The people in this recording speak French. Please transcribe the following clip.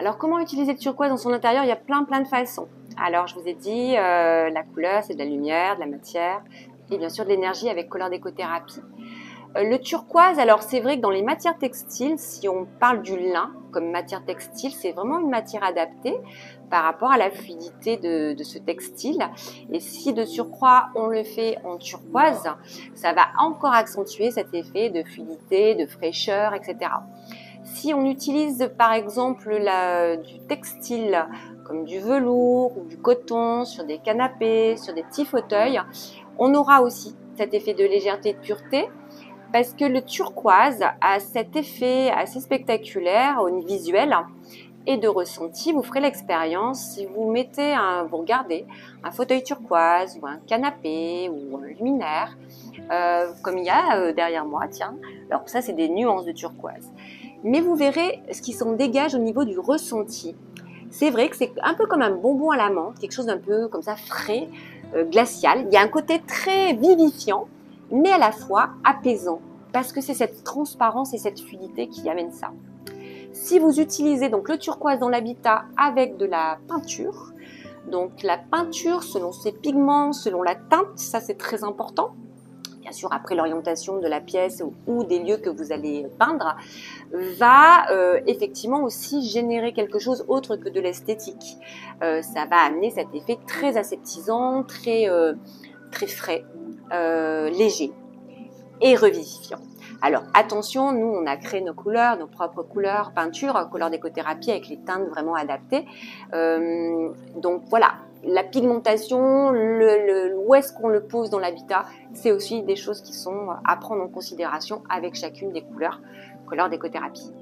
Alors, comment utiliser le turquoise dans son intérieur? Il y a plein de façons. Alors, je vous ai dit, la couleur, c'est de la lumière, de la matière et bien sûr de l'énergie avec Color Déco-Thérapie. Le turquoise, alors c'est vrai que dans les matières textiles, si on parle du lin comme matière textile, c'est vraiment une matière adaptée par rapport à la fluidité de ce textile. Et si de surcroît on le fait en turquoise, ça va encore accentuer cet effet de fluidité, de fraîcheur, etc. Si on utilise par exemple du textile comme du velours ou du coton sur des canapés, sur des petits fauteuils, on aura aussi cet effet de légèreté et de pureté parce que le turquoise a cet effet assez spectaculaire au niveau visuel et de ressenti. Vous ferez l'expérience si vous vous regardez un fauteuil turquoise ou un canapé ou un luminaire, comme il y a derrière moi, tiens. Alors ça, c'est des nuances de turquoise. Mais vous verrez ce qui s'en dégage au niveau du ressenti. C'est vrai que c'est un peu comme un bonbon à la menthe, quelque chose d'un peu comme ça frais, glacial. Il y a un côté très vivifiant, mais à la fois apaisant, parce que c'est cette transparence et cette fluidité qui amène ça. Si vous utilisez donc le turquoise dans l'habitat avec de la peinture, donc la peinture selon ses pigments, selon la teinte, ça c'est très important. Bien sûr, après l'orientation de la pièce ou des lieux que vous allez peindre, va effectivement aussi générer quelque chose autre que de l'esthétique. Ça va amener cet effet très aseptisant, très frais, léger et revivifiant. Alors attention, nous on a créé nos couleurs, nos propres couleurs, peinture, Color Déco-Thérapie avec les teintes vraiment adaptées. Donc voilà, la pigmentation, où est-ce qu'on le pose dans l'habitat, c'est aussi des choses qui sont à prendre en considération avec chacune des couleurs Color Déco-Thérapie.